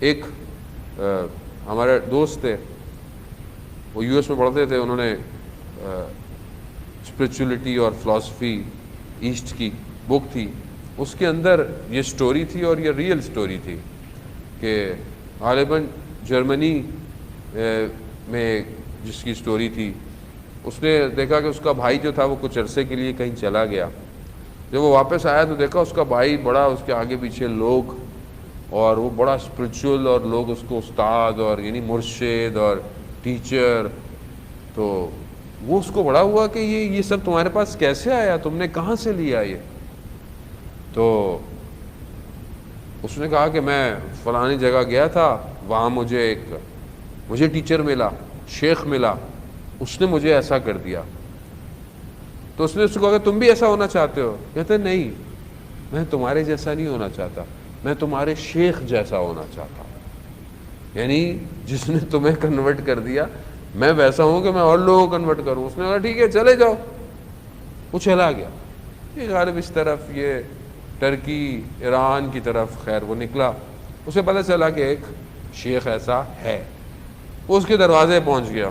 ایک ہمارے دوست تھے، وہ یو ایس میں پڑھتے تھے، انہوں نے اسپرچولیٹی اور فلاسفی ایسٹ کی بک تھی، اس کے اندر یہ سٹوری تھی اور یہ ریئل سٹوری تھی کہ غالباً جرمنی میں جس کی سٹوری تھی، اس نے دیکھا کہ اس کا بھائی جو تھا وہ کچھ عرصے کے لیے کہیں چلا گیا، جب وہ واپس آیا تو دیکھا اس کا بھائی بڑا، اس کے آگے پیچھے لوگ، اور وہ بڑا اسپرچول، اور لوگ اس کو استاد اور یعنی مرشد اور ٹیچر. تو وہ اس کو بڑا ہوا کہ یہ سب تمہارے پاس کیسے آیا، تم نے کہاں سے لیا یہ؟ تو اس نے کہا کہ میں فلانی جگہ گیا تھا، وہاں مجھے ٹیچر ملا، شیخ ملا، اس نے مجھے ایسا کر دیا. تو اس نے اس کو کہا کہ تم بھی ایسا ہونا چاہتے ہو؟ کہتے نہیں، میں تمہارے جیسا نہیں ہونا چاہتا، میں تمہارے شیخ جیسا ہونا چاہتا ہوں. یعنی جس نے تمہیں کنورٹ کر دیا، میں ویسا ہوں کہ میں اور لوگوں کو کنورٹ کروں. اس نے کہا ٹھیک ہے چلے جاؤ. وہ چلا گیا. یہ غالب اس طرف، یہ ٹرکی ایران کی طرف، خیر وہ نکلا. اسے پتہ چلا کہ ایک شیخ ایسا ہے. وہ اس کے دروازے پہنچ گیا.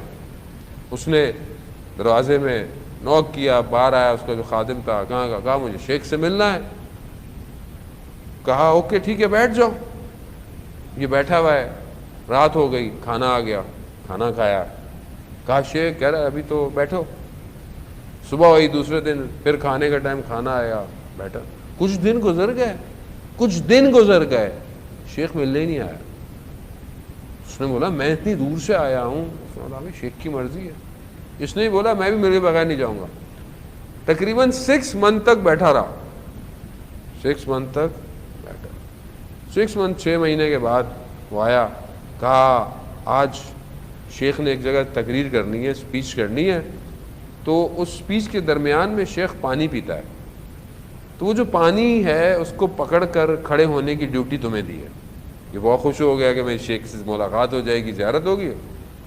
اس نے دروازے میں نوک کیا، باہر آیا، اس کا جو خادم تھا کہا مجھے شیخ سے ملنا ہے. کہا اوکے ٹھیک ہے بیٹھ جاؤ. یہ بیٹھا ہوا ہے. رات ہو گئی، کھانا آ گیا، کھانا کھایا. کہا شیخ، کہہ رہا ابھی تو بیٹھو. صبح ہوئی دوسرے دن، پھر کھانے کا ٹائم، کھانا آیا، بیٹھا. کچھ دن گزر گئے، شیخ ملنے ہی نہیں آیا. اس نے بولا میں اتنی دور سے آیا ہوں. اس نے بولا شیخ کی مرضی ہے. اس نے بولا میں بھی میرے بغیر نہیں جاؤں گا. تقریباً 6 منتھ تک بیٹھا رہا. 6 منتھ تک بیٹھا. 6 منتھ 6 مہینے کے بعد وہ آیا. کہا آج شیخ نے ایک جگہ تقریر کرنی ہے، اسپیچ کرنی ہے. تو اس اسپیچ کے درمیان میں شیخ پانی پیتا ہے. تو وہ جو پانی ہے اس کو پکڑ کر کھڑے ہونے کی ڈیوٹی تمہیں دی ہے. یہ بہت خوش ہو گیا کہ میں شیخ سے ملاقات ہو جائے گی، زیارت ہوگی.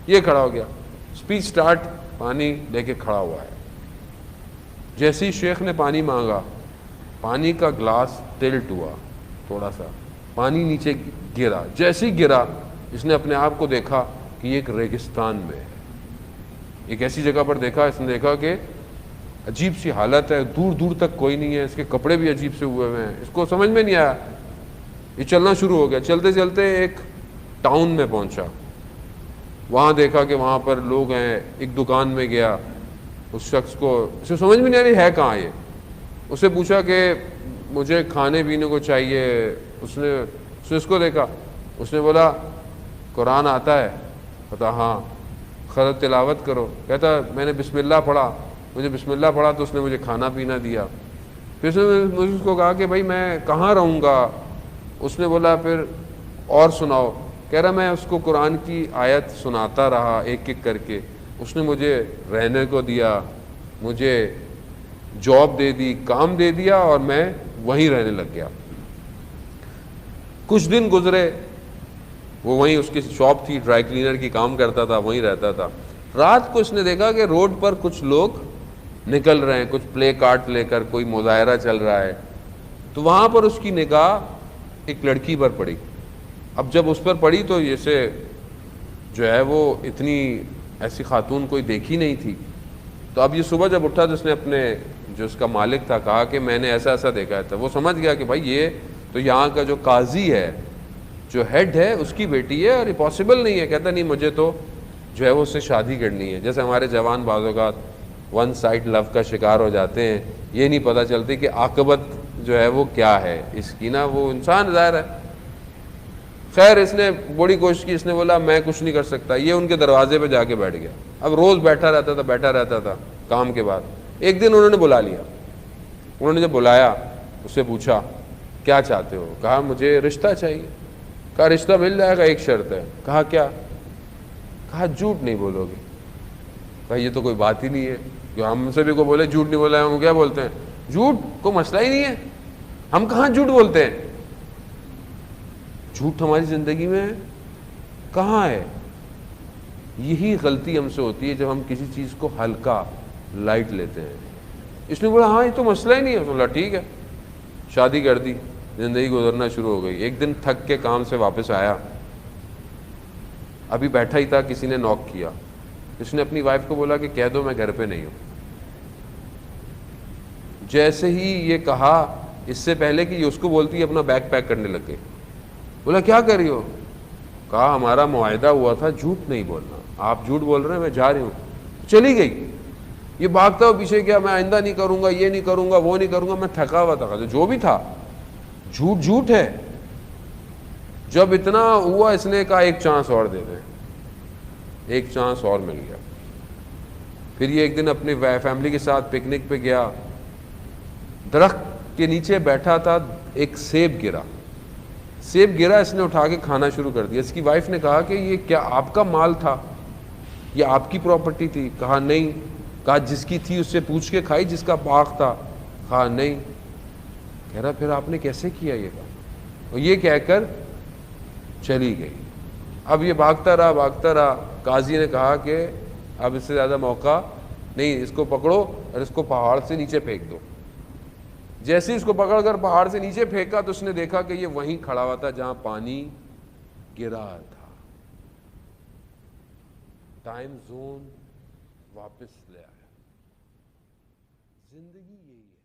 یہ کھڑا ہو گیا. اسپیچ سٹارٹ، پانی لے کے کھڑا ہوا ہے. جیسے ہی شیخ نے پانی مانگا، پانی کا گلاس ٹلٹ ہوا، تھوڑا سا پانی نیچے گرا. جیسے ہی گرا، اس نے اپنے آپ کو دیکھا کہ یہ ایک ریگستان میں ہے. ایک ایسی جگہ پر دیکھا، اس نے دیکھا کہ عجیب سی حالت ہے، دور دور تک کوئی نہیں ہے، اس کے کپڑے بھی عجیب سے ہوئے ہوئے ہیں. اس کو سمجھ میں نہیں آیا. یہ چلنا شروع ہو گیا. چلتے چلتے ایک ٹاؤن میں پہنچا. وہاں دیکھا کہ وہاں پر لوگ ہیں. ایک دکان میں گیا. اس شخص کو اسے سمجھ میں نہیں آ رہی ہے کہاں یہ. اسے پوچھا کہ مجھے کھانے پینے کو چاہیے. اس نے اس کو دیکھا. اس نے بولا قرآن آتا ہے؟ کہتا ہاں. خرد تلاوت کرو. کہتا میں نے بسم اللہ پڑھا. مجھے بسم اللہ پڑھا تو اس نے مجھے کھانا پینا دیا. پھر مجھے اس کو کہا کہ بھائی میں کہاں رہوں گا. اس نے بولا پھر اور سناؤ. کہہ رہا میں اس کو قرآن کی آیت سناتا رہا ایک ایک کر کے. اس نے مجھے رہنے کو دیا، مجھے جاب دے دی، کام دے دیا، اور میں وہیں رہنے لگ گیا. کچھ دن گزرے. وہ وہیں اس کی شاپ تھی، ڈرائی کلینر کی کام کرتا تھا، وہیں رہتا تھا. رات کو اس نے دیکھا کہ روڈ پر کچھ لوگ نکل رہے ہیں، کچھ پلے کارٹ لے کر، کوئی مظاہرہ چل رہا ہے. تو وہاں پر اس کی نگاہ ایک لڑکی پر پڑی. اب جب اس پر پڑی تو جیسے جو ہے وہ اتنی ایسی خاتون کوئی دیکھی نہیں تھی. تو اب یہ صبح جب اٹھا تو اس نے اپنے جو اس کا مالک تھا کہا کہ میں نے ایسا ایسا دیکھا تھا. وہ سمجھ گیا کہ بھائی یہ تو یہاں کا جو قاضی ہے، جو ہیڈ ہے، اس کی بیٹی ہے اور یہ پاسبل نہیں ہے. کہتا نہیں مجھے تو جو ہے وہ اس سے شادی کرنی ہے. جیسے ہمارے جوان بعض اوقات ون سائڈ لو کا شکار ہو جاتے ہیں، یہ نہیں پتہ چلتی کہ عاقبت جو ہے وہ کیا ہے اس کی. نا وہ انسان ظاہر ہے. خیر اس نے بڑی کوشش کی. اس نے بولا میں کچھ نہیں کر سکتا. یہ ان کے دروازے پہ جا کے بیٹھ گیا. اب روز بیٹھا رہتا تھا کام کے بعد. ایک دن انہوں نے بلا لیا. انہوں نے جب بلایا اس سے پوچھا کیا چاہتے ہو. کہا مجھے رشتہ چاہیے. کہا رشتہ مل جائے گا، ایک شرط ہے. کہا کیا. کہا جھوٹ نہیں بولو گے. کہا یہ تو کوئی بات ہی نہیں ہے. جو ہم سے بھی کو بولے جھوٹ نہیں بولا ہے، ہم کیا بولتے ہیں؟ جھوٹ کوئی مسئلہ ہی نہیں ہے. ہم کہاں جھوٹ بولتے ہیں؟ جھوٹ ہماری زندگی میں کہاں ہے؟ یہی غلطی ہم سے ہوتی ہے جب ہم کسی چیز کو ہلکا لائٹ لیتے ہیں. اس نے بولا ہاں یہ تو مسئلہ ہی نہیں ہے. بولا ٹھیک ہے. شادی کر دی، زندگی گزرنا شروع ہو گئی. ایک دن تھک کے کام سے واپس آیا ابھی بیٹھا ہی تھا, کسی نے نوک کیا, اس نے اپنی وائف کو بولا کہ کہہ دو میں گھر پہ نہیں ہوں. جیسے ہی یہ کہا, اس سے پہلے کہ یہ اس کو بولتی ہے اپنا بیگ پیک کرنے لگ گئے. بولا کیا کر رہی ہو؟ کہا ہمارا معاہدہ ہوا تھا جھوٹ نہیں بولنا, آپ جھوٹ بول رہے ہیں, میں جا رہی ہوں. چلی گئی. یہ بھاگتا ہوا پیچھے گیا, میں آئندہ نہیں کروں گا, یہ نہیں کروں گا, وہ نہیں کروں گا. میں تھکا ہوا تھا, جو بھی تھا جھوٹ جھوٹ ہے. جب اتنا ہوا اس نے کہا ایک چانس اور دے دیں, ایک چانس اور مل گیا. پھر یہ ایک دن اپنی فیملی کے ساتھ پکنک پہ گیا, درخت کے نیچے بیٹھا تھا, ایک سیب گرا. سیب گرا, اس نے اٹھا کے کھانا شروع کر دیا. اس کی وائف نے کہا کہ یہ کیا آپ کا مال تھا, یہ آپ کی پراپرٹی تھی؟ کہا نہیں. کہا جس کی تھی اس سے پوچھ کے کھائی, جس کا باغ تھا؟ کہا نہیں. کہہ رہا پھر آپ نے کیسے کیا یہ کام؟ اور یہ کہہ کر چلی گئی. اب یہ بھاگتا رہا. قاضی نے کہا کہ اب اس سے زیادہ موقع نہیں, اس کو پکڑو اور اس کو پہاڑ سے نیچے پھینک دو. جیسے اس کو پکڑ کر پہاڑ سے نیچے پھینکا تو اس نے دیکھا کہ یہ وہیں کھڑا ہوا تھا جہاں پانی گرا تھا. ٹائم زون واپس لے آیا. زندگی یہی ہے.